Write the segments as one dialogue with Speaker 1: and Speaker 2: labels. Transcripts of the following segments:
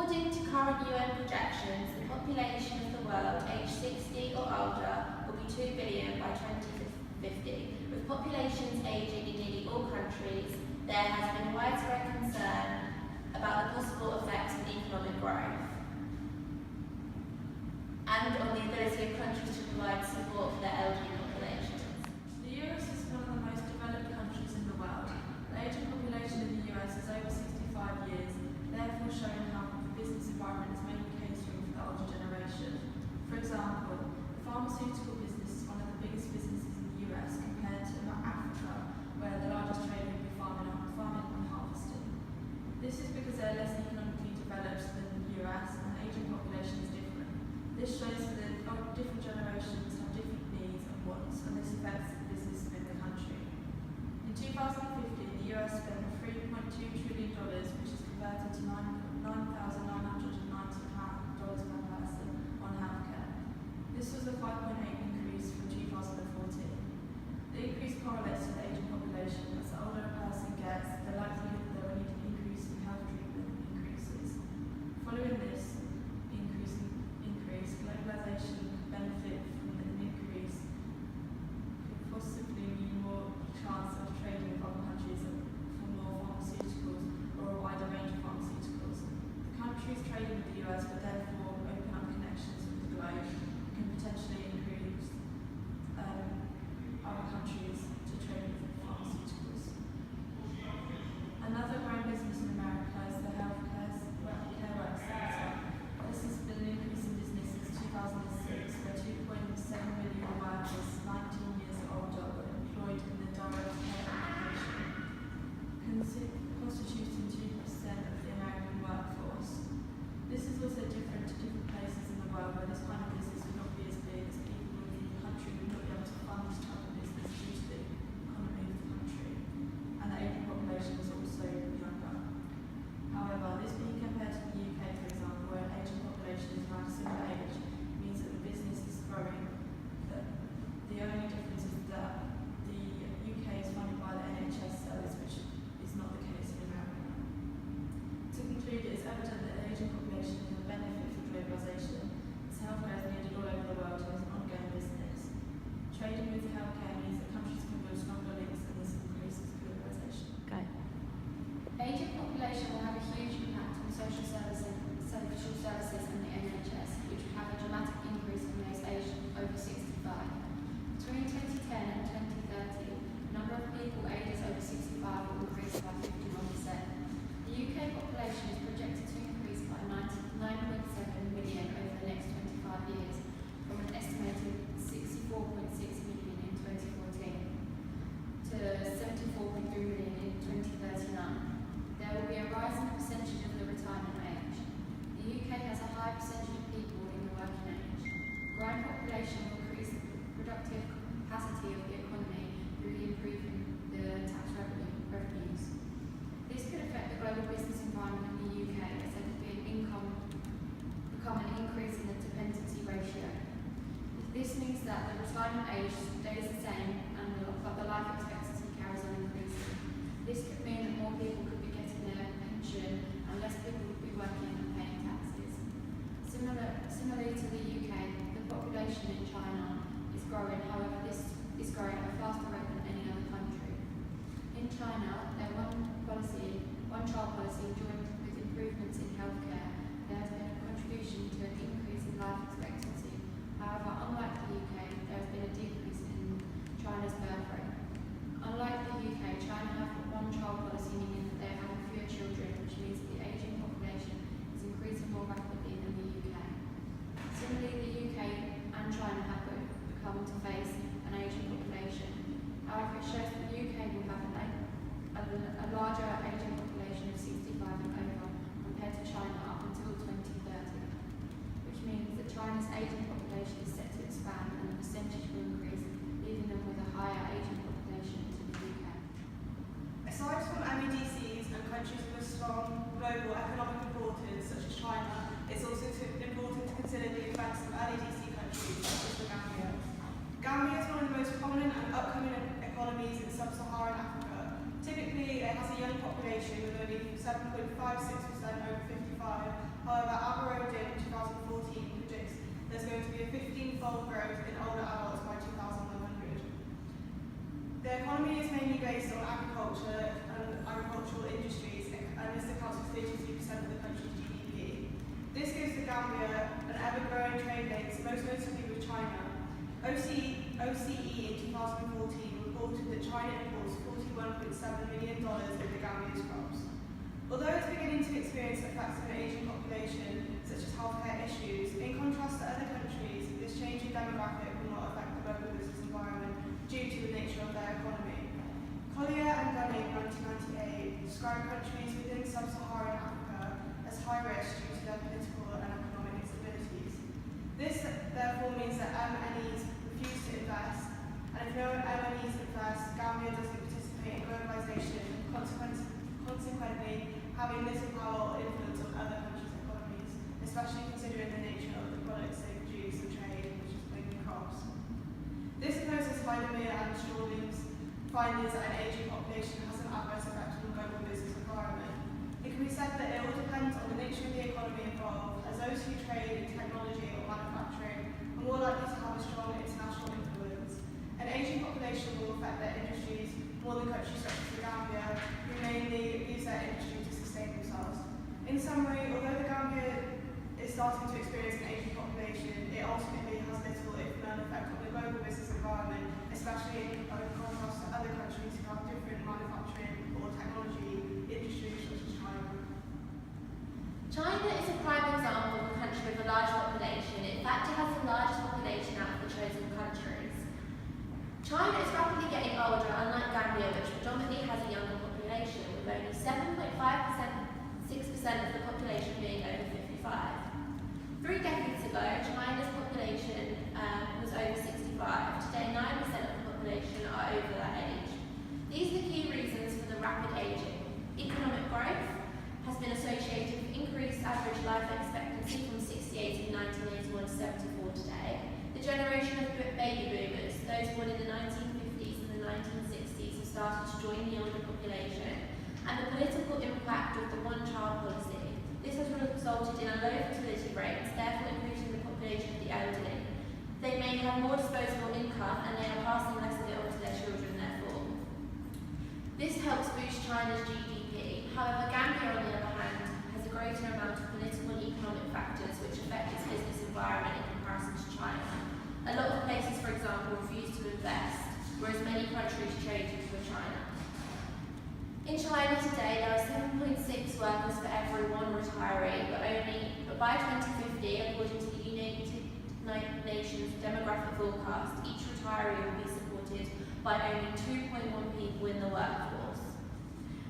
Speaker 1: According to current UN projections, the population of the world aged 60 or older will be 2 billion by 2050. With populations aging in nearly all countries, there has been widespread concern about the possible effects on economic growth and on the ability of countries to provide support for their elderly populations.
Speaker 2: The US is one of the most developed countries in the world. The aging population in the US is over 65 years, therefore showing how the business environment is mainly catering for the older generation. For example, the pharmaceutical business is one of the biggest businesses in the US compared to Africa, where the largest trade would be farming and harvesting. This is because they are less economically developed than the US, and the aging population is different. This shows that different generations have different needs and wants, and this affects the business within the country. In 2015, the US spent $3.2 trillion, which is converted to $9,990 per person, on healthcare. This was a 5.8% increase from 2014. The increase correlates to the aging population. As the older a person gets, the likelihood that they will need an increase in health treatment increases. Following this globalization could benefit from an increase, could possibly mean more chance of trading with other countries for more pharmaceuticals or a wider range of pharmaceuticals. The countries trading with the US would therefore open up connections with the globe and can potentially increase other countries to trade with pharmaceuticals. Another growing business in America is the healthcare work sector. This has been an increase in business since 2006, where 2.7 million workers 19 years or older were employed in the direct care occupation, constituting 2% of the American workforce. This is also different to different places in the world where this kind of business would not be as big, as people within the country would not be able to fund this type of business due to the economy of the country, and the aging population is also younger. However, this being compared to the UK, for example, where an aging population is around a similar age, means that the business is growing. The only difference is that the UK is funded by the NHS service, which is not the case in America. To conclude, it is evident that the aging population is a benefit for globalisation, as healthcare is needed all over the world and is an ongoing business. Trading with healthcare means that countries can build stronger links, and this increases globalisation.
Speaker 1: Aging population will have a huge impact on social services and the NHS, which would have a dramatic increase in those aged over 65. Between 2010 and 2030, the number of people aged over 65 will increase by 51%. The UK population is projected to increase by 9.7 million over the next 25 years, from an estimated 64.6 million in 2014 to 74.3 million in 2039. There will be a rising percentage of the retirement age. The UK has a high percentage of people in the working age. Growing population will increase the productive capacity of the economy through improving the tax revenues. This could affect the global business environment in the UK, as there could be become an increase in the dependency ratio. This means that the retirement age stays the same, but the life expectancy carries on increasing. This could mean that more people could be getting their pension and less people would be working and paying taxes. Similarly to the UK, the population in China is growing, however this is growing at a faster rate than any other country. In China, their one-child policy joined with improvements in healthcare, there has been a contribution to an increase in life expectancy. However, unlike the UK, there has been a decrease in China's birth rate. Unlike the UK, China have a one-child policy, meaning that they are having fewer children, which means that the aging population is increasing more rapidly than the UK. Similarly, the UK and China have become to face an aging population. However, it shows that the UK will have a larger aging population of 65 and over compared to China up until 2030, which means that China's aging population is set to expand and the percentage will increase, leaving them with a higher aging population to the UK.
Speaker 3: Aside from MEDCs and countries with strong global economic importance, such as China, it's also important to consider the effects of LADC countries, such as the Gambia. Gambia is one of the most prominent and upcoming economies in sub-Saharan Africa. Typically, it has a young population with only 7.56% over 55. However, Gambia and ever-growing trade links, most notably with China. OCE in 2014 reported that China imports $41.7 million in the Gambia's crops. Although it's beginning to experience effects of an aging population, such as healthcare issues, in contrast to other countries, this changing demographic will not affect the local business environment due to the nature of their economy. Collier and Gunning in 1998 described countries within sub-Saharan Africa as high risk due to their political and economic instabilities. This therefore means that MNEs refuse to invest, and if no MNEs invest, Gambia doesn't participate in globalisation, consequently having little power or influence on other countries' economies, especially considering the nature of the products they produce and trade, which is mainly crops. This opposes Heidemeyer and Stallings' findings that an aging population has an adverse effect on the global business environment. It can be said that it all depends on the nature of the economy involved, as those who trade in technology or manufacturing are more likely to have a strong international influence. An aging population will affect their industries more than countries such as the Gambia, who mainly use their industry to sustain themselves. In summary, although the Gambia is starting to experience an aging population, it ultimately has little, if none, effect on the global business environment, especially in contrast to other countries who have different manufacturing or technology industries such as China.
Speaker 4: China is a prime example of a country with a large population. In fact, it has the largest population out of the chosen countries. China is rapidly getting older, unlike Gambia, which predominantly has a younger population, with only 6% of the population being over 55. 3 decades ago, China's population was over 65. Today, 9% of the population are over that age. These are the key reasons for the rapid aging. Economic growth has been associated with increased average life expectancy from 68 in 1981 to 74 today. The generation of baby boomers, those born in the 1950s and the 1960s, have started to join the older population, and the political impact of the one-child policy. This has resulted in a low fertility rate, therefore increasing the population of the elderly. They may have more disposable income, and they are passing less of it on to their children, therefore. This helps boost China's GDP. However, Gambia, on the other hand, has a greater amount of political and economic factors which affect its business environment in comparison to China. A lot of places, for example, refuse to invest, whereas many countries trade with China. In China today, there are 7.6 workers for every 1 retiree, but by 2050, according to the United Nations demographic forecast, each retiree will be supported by only 2.1 people in the workforce.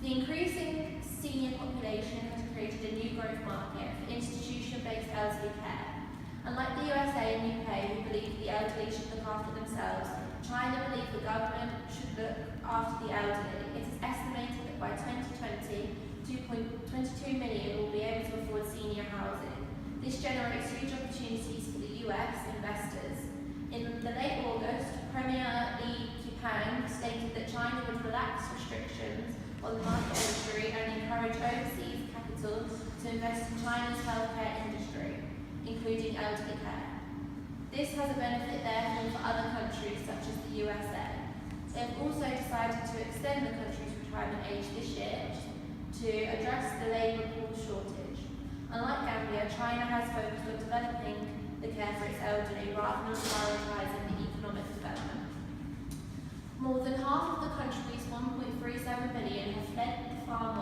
Speaker 4: The increasing senior population has created a new growth market for institution-based elderly care. Unlike the USA and UK, who believe the elderly should look after themselves, China believes the government should look after the elderly. It is estimated that by 2020, 2.22 million will be able to afford senior housing. This generates huge opportunities for the US investors. In the late August, Premier Li Keqiang stated that China would relax restrictions on the market entry and encourage overseas capital to invest in China's healthcare industry, including elderly care. This has a benefit therefore for other countries such as the USA. They have also decided to extend the country's retirement age this year to address the labour pool shortage. Unlike Gambia, China has focused on developing the care for its elderly rather than prioritising the economic development. More than half of the country's 1.37 million have fled to farm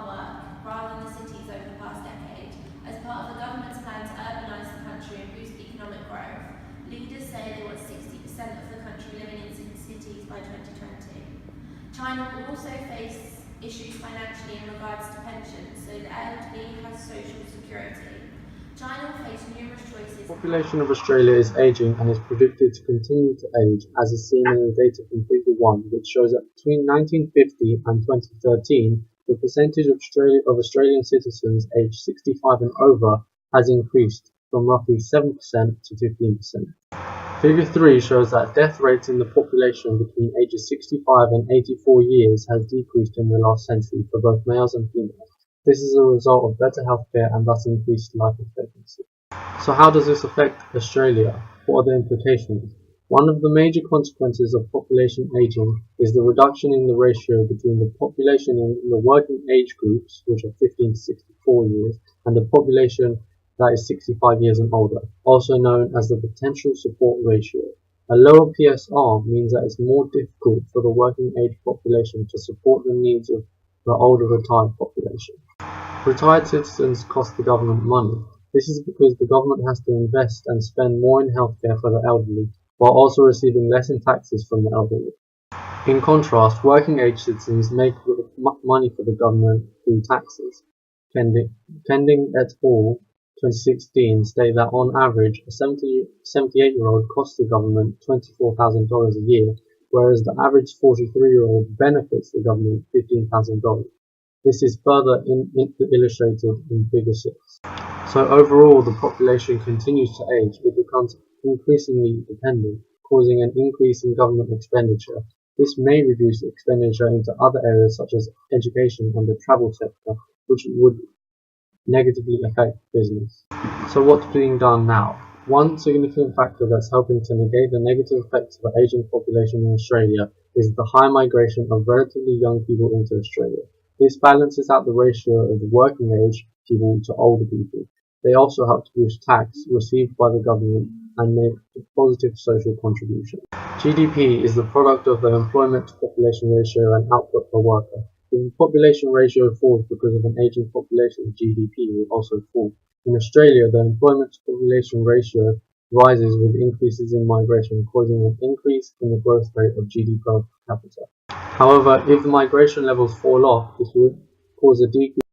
Speaker 4: work rather than the cities over the past decade. As part of the government's plan to urbanise the country and boost economic growth, leaders say they want 60% of the country living in cities by 2020. China will also face issues financially in regards to pensions, so the elderly has social security. China will face numerous choices.
Speaker 5: The population of Australia is aging and is predicted to continue to age, as is seen in the data from Figure 1, which shows that between 1950 and 2013, the percentage of Australian citizens aged 65 and over has increased from roughly 7% to 15%. Figure 3 shows that death rates in the population between ages 65 and 84 years has decreased in the last century for both males and females. This is a result of better healthcare and thus increased life expectancy. So how does this affect Australia? What are the implications? One of the major consequences of population aging is the reduction in the ratio between the population in the working age groups, which are 15 to 64 years, and the population that is 65 years and older, also known as the potential support ratio. A lower PSR means that it's more difficult for the working age population to support the needs of the older retired population. Retired citizens cost the government money. This is because the government has to invest and spend more in healthcare for the elderly, while also receiving less in taxes from the elderly. In contrast, working age citizens make money for the government through taxes. Kending et al. 2016 state that on average, a 78-year-old costs the government $24,000 a year, whereas the average 43-year-old benefits the government $15,000. This is further illustrated in Figure 6. So overall, the population continues to age. It becomes increasingly dependent, causing an increase in government expenditure. This may reduce expenditure into other areas such as education and the travel sector, which would negatively affect business. So what's being done now? One significant factor that's helping to negate the negative effects of the aging population in Australia is the high migration of relatively young people into Australia. This balances out the ratio of the working age people to older people. They also help to boost tax received by the government and make a positive social contribution. GDP is the product of the employment to population ratio and output per worker. If the population ratio falls because of an aging population, GDP will also fall. In Australia, the employment to population ratio rises with increases in migration, causing an increase in the growth rate of GDP per capita. However, if the migration levels fall off, this would cause a decrease